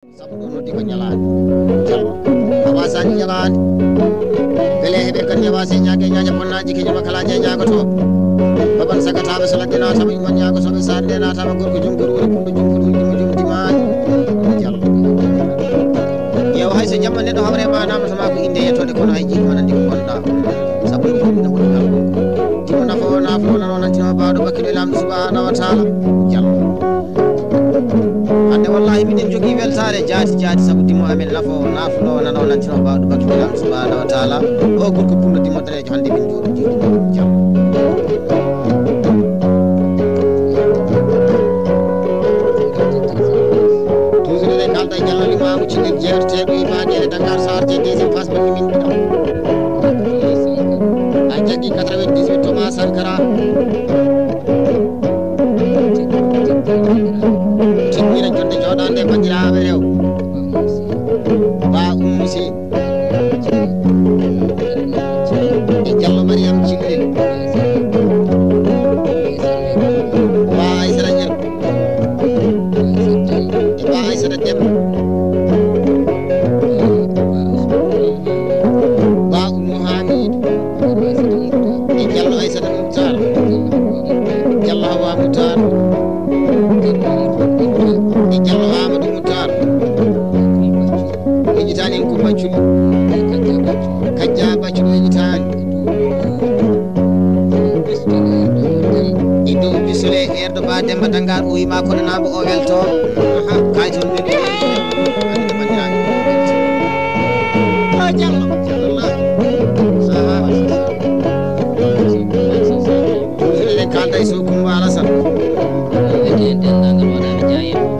Sabdo di kanyalan jallo awasan nyalan bele hebe kan yawase nyaage nyaaja ponnaji ke nyama kala nyaaga to baban sakata be saladina tabi man nyaago so be sande na tabi gorko jumguru woni pundo jumguru jumdi ma jallo yew hay so jamma neddo hawre ma nama sama ko inde yetode kono hay jikko nandi ko gonda sabu ko inde ko dal jikko na fo na non tino baado bakile lam subhanahu wa ta'ala jallo ande wallahi minen jogi weltare jaati sabu dimo amen lafo nafulo nano lantino baado bakile lam subhanahu wa ta'ala o gorko pundo dimo darejo hande min jodo jikko jallo Cini jerte do imane Dakar Sarti deuxième phase ban min do ay jagi 98 Thomas Sankara cini na jonde jodande bandirabe rew ba umusi e jallo Mariam Cingil ba Aïssata Ñer ba Aïssata Dem Demba dangar o yima ko nabo o welto kay ton be ande bandiraɓe o jallo Allah sahaba le kalday so kumba alasan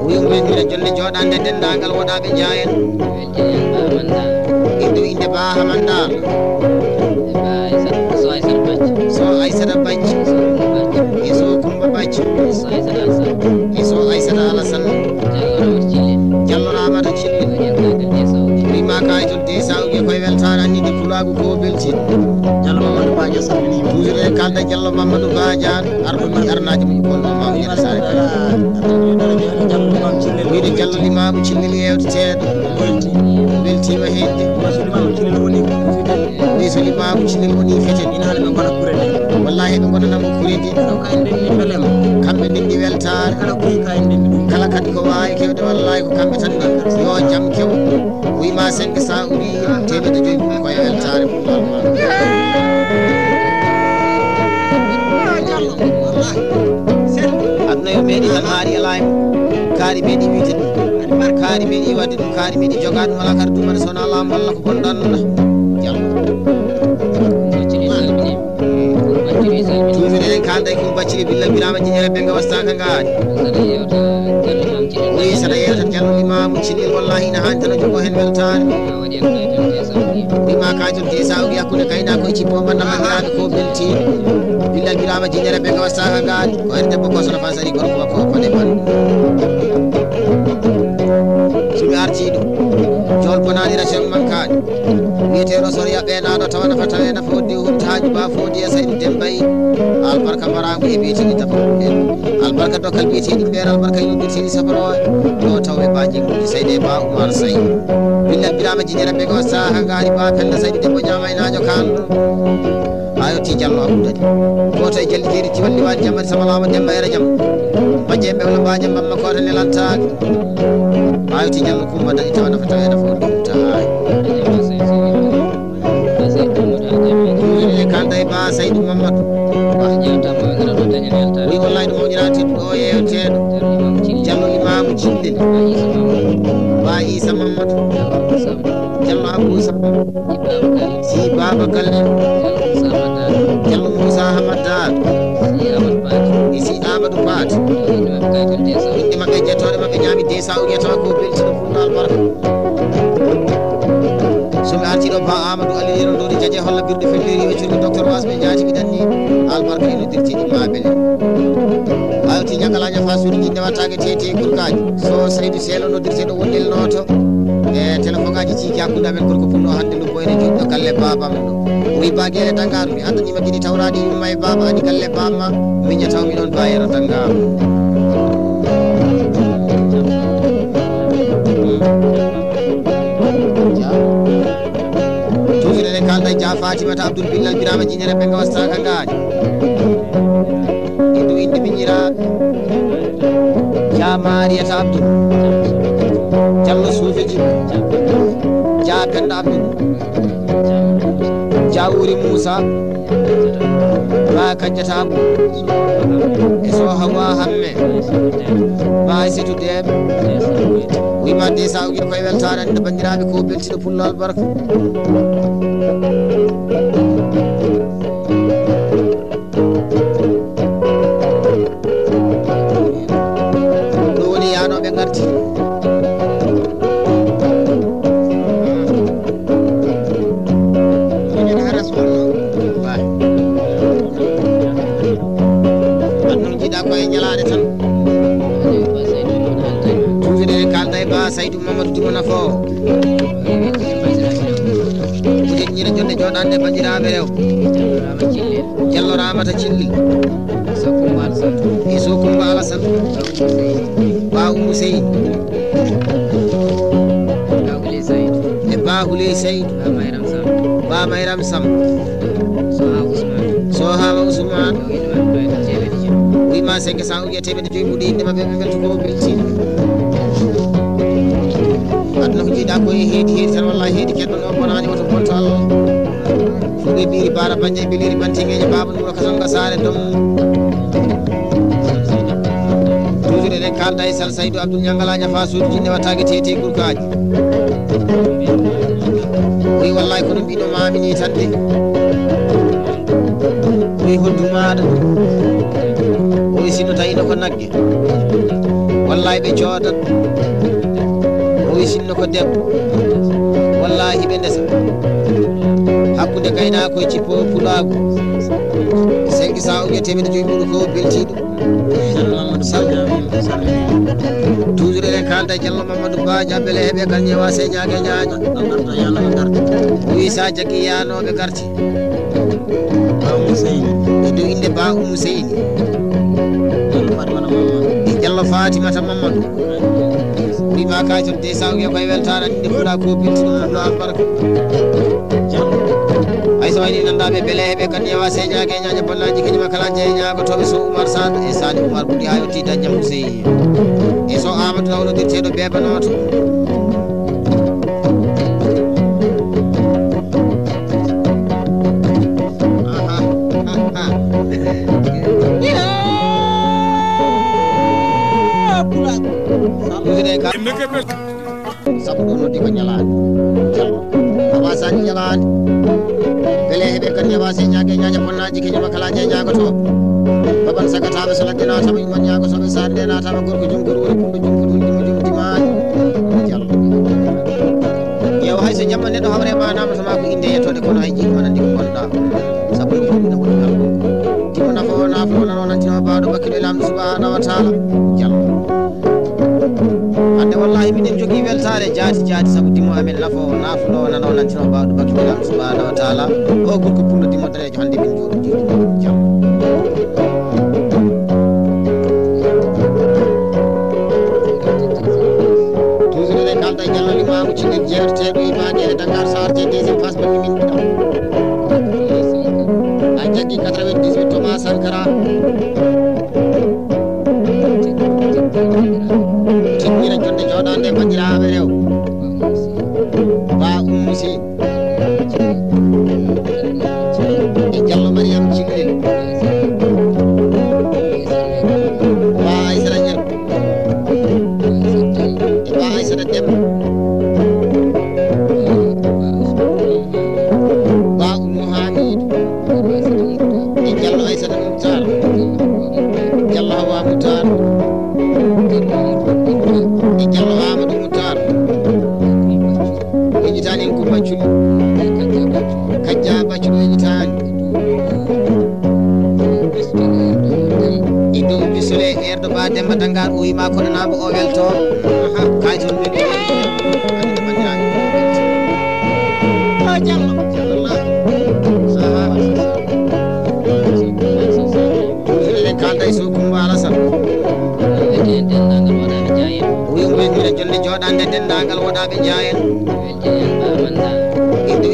o yumbe ni jolle jodande dendagal wodabe jaayen inde ba hamandal so Aïssata Bacci so kumba Bacci so Aïssata Alasan jallo ramata cilli rima kay to de sawge koy weltana ni de fulago ko belti jallo Mamadou Badja salmini toujours kalda jallo Mamadou Badja ardo mi arnaji mu ko no maw yeda sare jallo mam cilli wiide jallo limamu cilli yewtetedo beltima hedde limamu cilli woni so limamu cilli woni feten ina be gona kurede wallahi be gona nam kurede do kay denni belem kambe denni weltare ala kuy kay denni kala kadi ko wawi kewde wallahi ko kambe tan yo jam kew wi ma sengi sa uri tebe de joy ko weltare fulal ma wallahi sen adna yo medi tan haari alaay kaari medi wiite mar kaari medi wadde dum kaari medi jogade wala kar dum man sona lam walla ko bondan kalday ko bacciri billa birama jiñere be gawastaka ngaadi wi sada yewta jallo limamu cinil wallahi ina hani tan jogo hen weltare bima kajum de sawgi yakkude kayna ko cippo banda bandiraɓe ko belti billa birama jiñere be gawastaka ngaadi ko en debbo ko sono fasari gorko makko pade ban sumi artiɗo jol bonani ration man kaani wiyeteɗo sor yaɓɓeɗaɗo tawa nafa tawe nafa woddi humtaji ba fodi e saydi dembayi albarka marago e biyetiɗi tafaen albarka dokkal biyetiɗi ɓeer albarka yulɓirtiɗi safaro o tawɓe ba jegguɗi sayde ba Oumar Say billal birama jiñere ɓe ko saha gaari ba pella saydi debbo ñamaynajo kanɗo ha yetti jallo abdoudadi goto e jallidiri tiwalli waɗi jammati samalama demba era jaam bajje ɓewla mbajam bamma kota nelantake ha yetti jallo kumba daɗi tawa nafa tawe nafa woddi humta kalday ba Saydou Mamadou wi wallahi ɗum moƴƴirati ɗo yewteɗo jallo limamu cillel ba Issa Mamadou jallo Abou Samba si Baba Galle jallo Moussa Hamadal isi Amadou Pat inde mabɓe jettoɗe mabɓe ñami de sawge tawa ko beltiɗo fullo albarka somi artiɗo ba Amadou Ali yero doni jaje holla birde felliri e curmi docteur wasɓe jatigi danni albarka ino dirtiɗi mabele awti ñakalaña fa suuɗi jinde wattake tete gurkaji so Saydou Selo noddirteɗo wondel noto e téléphone ngaji ciki hakkude amen gorko punno hande ɗum boyne joɗɗo galle babam ɗo wi baguere dangaru mi andanima guiɗi tawraɗi yumma e baba ani galle bamma miña tawmi ɗon bayero dangaru toujours eɗen kalda Dia Fatimata Abdoul Billal Birama Jiñere ɓe gawasta ka ngaaji idu inde miñiraɓe Dia Mariata Abdoul Diallo Suufi Jibbo Dia Penda Abdoul Dia Wuri Moussa Ba Kanjata Abou e so Hawa Hamme Ba Situ Debe wima desa uguir koye weltare ande bandiraɓe ko beltiɗo pullo albarka ɗo woni yanoɓe garti ɗum jiiɗa koye ñalade tan Ba Saydou Mamadou Dimo Nafo jigen ñina jonde joɗande bandiraɓe rew Diallo Ramata Cillil Iso Kumba Alassane Ba Oumou Seydi e Ba Houley Seydou Ba Mayram Sam Sohama Ousmane wima 500 uguiya temedde joyi ɓuuɗi inde mabɓe ɓe belto ko beltiɗo aduna ko jiiɗa koye heedi tan wallahi heedi keɗɗon o bonani woto bonto Allah fuɓe ɓiiri bara banje beliri bantingeje baba ɗum katonga sare dom toujours eɗen kalda e Sal Saydou Abdoul Ñangala ñafa suudu jinne wattake tete gurkaji wi wallahi kono mbiɗo mamini tan de wi hoddu maɗa wi sino tawino ko nagge wallahi ɓe coodat wi sinno ko debbo wallahi ɓe ndesa hakkude gaynako e cippo pulago 500 uguiya temedde joyi ɓuuɗu ko beltiɗo toujours eɗen kalda Diallo Mamadou Ba jabbele heeɓe kal ñewa se ñague ñaaƴa wi sa jagui yanoɓe garti e dow inde Ba Oumou Seyni e Diallo Fatimata Mamadou wima kay toon de sa uguiya koye weltare ande fuɗa ko beltiɗo ɗo albarka hay so wayni nandaɓe beele heeɓe kan ƴewa se ñague ñaƴa bollaji kañuma kala jeeyi ñagotoɓe so Oumar Sane e Sani Oumar ɓuuri ha yetti dañjam Sey e so Amadou nawnodirteɗo bebanoto sabu ɗo noddi ko ñalade Diallo awa sani ñalade beele heeɓe kan ƴewa se ñague ñaƴa bonnaji kañuma kala jeeyi ñagotoɓe baban sagataɓe so ladde natama yumma ñagotoɓe sande natama gorko jumkoɗo woni pullo jumkoɗo woni jumtimaji Diallo ƴeew hay so jamma neɗɗo hawre manama toma ko inde yettode kono hay jiɗi wonandi ko gonɗa saabu ɗum fof ina woni ngal Dimo Nafo nafo nano nantinoma bawɗo bakkiɗo e lamɗo subhanahu wa taala Diallo ande wallahi minen jogui weltare jaati saabu Dimo amen Nafo nafuɗo nano nantino bawɗo bakkiɗo lamɗo subhanahu wa taala o gorko pullo Dimo darejo hande min jooɗo jiɗi Diallo toujours eɗen kalda e Diallo limamu cinel jeerteɗo imade e Dakar sarte deuxiéme phase mo min ɗo a jaggi 98 Thomas Sankara timmina jonde joɗande bandiraɓe rew Ba Oumou Seyni e Diallo Mariam Cillel Ba Aissata Ñel e Ba Aissata Demba Ba Oumou Hamidou e Diallo Aissata Moutar Diallo Hawa Moutar e Diallo Amadou Moutar ƴeƴitani en Coumba Thiouli Kadja Baccuɗo ƴeƴitani e dow bisole erɗo Ba Demba Dangar o wima kono nabo o welto kay toon ɓe ande bandiraɓe o Diallo toujours eɗen kalda e Sow Coumba Alassane o wi minen jonde joɗande dendagal bandiraɓe jayen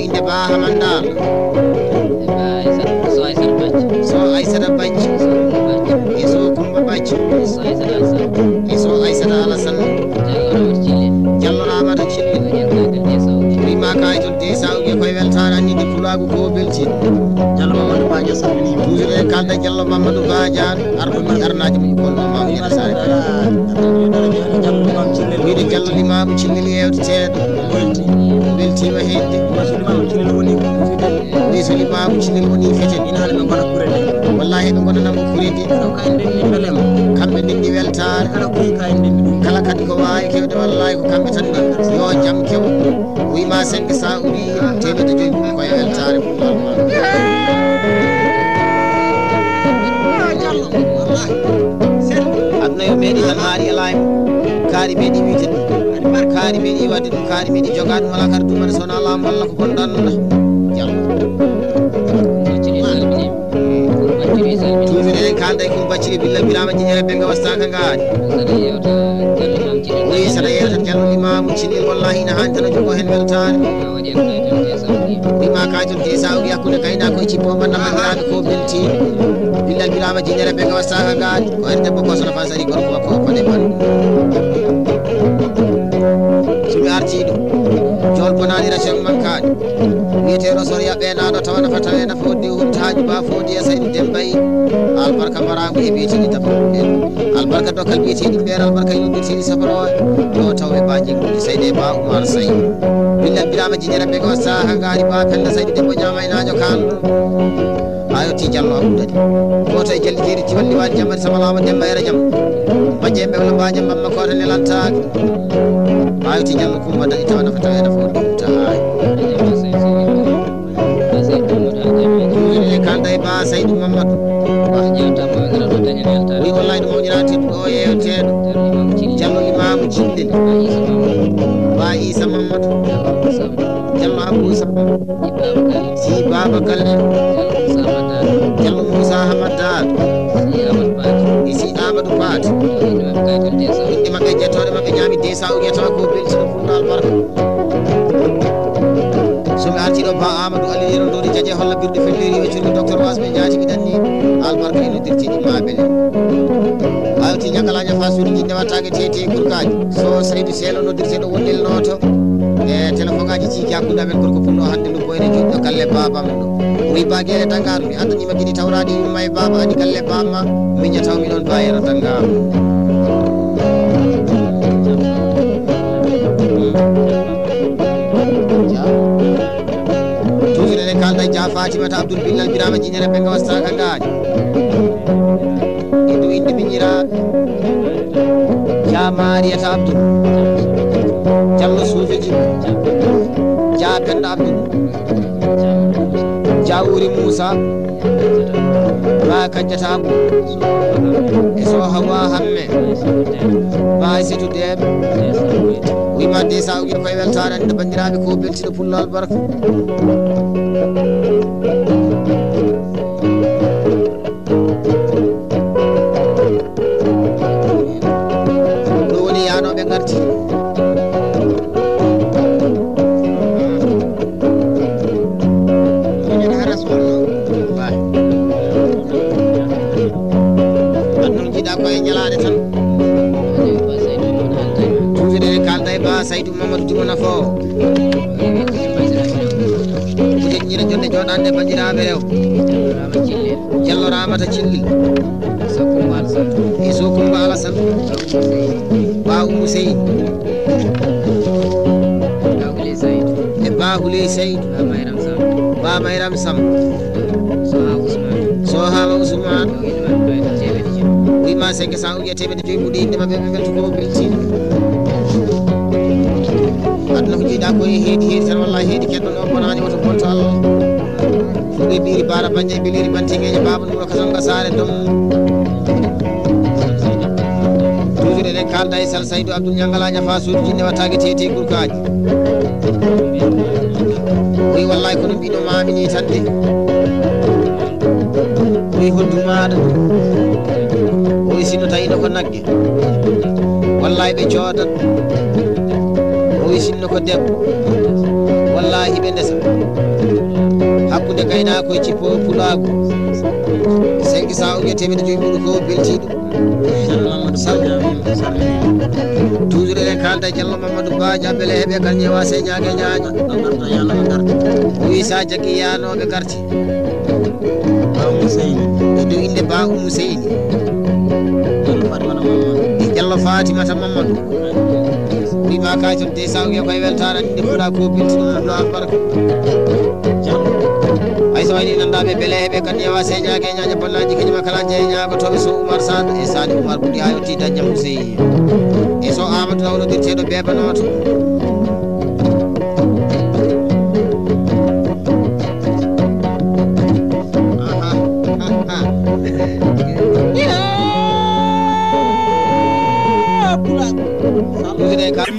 inde ba hamandal so aissata bacci e so kumba bacci e so aissata alasan jallo ramata cilli rima kaytol de sawge koye weltare annide pulagu ko beltin jallo mamadou badia salmini toujours e kalda jallo mamadou badiane arɗo mi arnaji mum kolno mamu ñana sare wiide jallo limamu cillel yewteteɗo beltima hedde wi so limamu cillel woni feten inaade ɓe gona kurede wallahi ɓe gonanamo kuredi kamɓe ndendi weltare kala kadi ko wawi kewde wallahi ko kamɓe tan yo jaam kew wima 5 sa uri temedde joyi mum koye weltare aduna yo meeɗi tan haari e laymo kaari meeɗi wiide ɗum kaari meeɗi wadde ɗum kaari meeɗi joga ɗum wala kadi ɗumade sowona laamu walla ko gonɗannoɗa jallo toujours eɗen kalda e kum bacciri billa birama jiñere ɓe nga wastaka ngaadi oui saɗa yewta jallo limamu cinel wallahi ina hani tan o jogo hen weltare wima kaytol de sawgi hakkude kayna koye cippo banna bandiraɓe ko beltino billal birama jiñere ɓe nga wastaka ngaadi ko ari debbo kosono fa sari gorko makko o paɗe man somi artiɗo jol bonani ration man kaani wiyeteɗo sor yaɓɓe naɗo tawa nafa tawe nafa wodde huntaji ba fodi e saydi dembayi albarka mbarago e biyeteɗi dabaɓe albarka dokkal biyeteɗi ɓeer albarka yondirteɗi safaro yo tawɓe ba jeggude sayde ba oumar sayi billal birama jiñere ɓe ko wasta ha gaari ba pella saydi debbo ñamaynajo kalɗo ha yetti jallo abdoudadi goto e jalliteɗi tiwalli waɗi jammati samalama demba era jaam majje ɓewla mbaja bamma koto nelantaki ha yetti jallo kumba daɗi tawa nafa tawe nafa wodde hunta hayi kanda e ba saydou mamadou wi wallahi ɗum moƴƴiratiɗo ɗo yewteɗo jallo limamu cillel ba isa mamadou jallo abou samba si baba galle jallo moussa hamaddado isi amadou bate inde mabɓe jettoɗe mabɓe ñami de sa ugue tawa ko beltino fulno albarka somi artiɗo ba amadou ali yerodori jaje holla birɗe felleri e curmi docteur wasɓe jaati mi ɗanni albarka eno dirtiɗi mabele awti ñagalaña fa suuɗi jinne wattake tete gurkaji so saydou seelo noddirteɗo wonɗel noto e téléphone ngaji ciki hakkude amen gorko punno hande no boyne juɗɗo galle babam ɗo wi ba gueɗe tangaru mi andanima guiɗi tawradi yumma e baba adi galle bamma miña tawmi ɗon bayera tangaru toujours eɗen kalda ja fatimata abdoul billal birama jiñere ɓe gawastaka ngaaji eɗo inde miñiraɓe ja mariyata abdoul jallo suufiji ja penda abdoul ja wuri moussa ba kanjata abou e so hawa hamme ba setu deɓe wima de sa uguel koye weltare ande bandiraɓe ko beltiɗo pullo albarka ɗo woni yanoɓe garti annun jiiɗa koye ñalade tan toujours kalda e ba saydou mamadou dimo nafo kude ñira jonde joɗande bandiraɓe rew jallo ramata cillil e so kumba alassane ba oumou seydi e ba houley saydou ba mayram sam so hama ousmane wima 500 uƴe temedde joyi muɗi inde mabɓe ɓe belto ko beltino aduna ko jiiɗa koye heedi tan wallahi heedi kedɗo ɗo bonani oto bonto allah fuɗe ɓiiri bara banja e beliri bantigueje baba nuro kasonga sare dom toujours eɗen kalda e sal saydou abdoul ñangalaña fa suudu jinne wattake tete gurkaji wi wallahi kono mbiɗo mamini tan de wi hoddu maɗa oyi sino tawino ko naggue wallahi ɓe coodat o wisinno ko debbo wallahi ɓe ndesa hakkude gaynako e cippo pulago senki sa uge temedde joyi ɓuuri ko beltiɗo Mamadou Sall toujours eɗen kalda Diallo Mamadou Ba jabbele heeɓe kan ñewa se ñague ñaaƴo o wi sa jagui yanoɓe garti e dow inde Ba Oumou Seyni e Diallo Fatimata Mamadou wima kay toon de sa uge koye weltare inde pula ko beltiɗo ɗo albarka ay so wayni nandaɓe beele heeɓe kan ñewa se ñague ñaaƴa ballaji kañuma kala jeeye ñagotoɓe so Oumar Sade e Sani Oumar ɓuuri ha yetti dañjam Ousseyni e so Amadou nawnodirteɗo bebanoto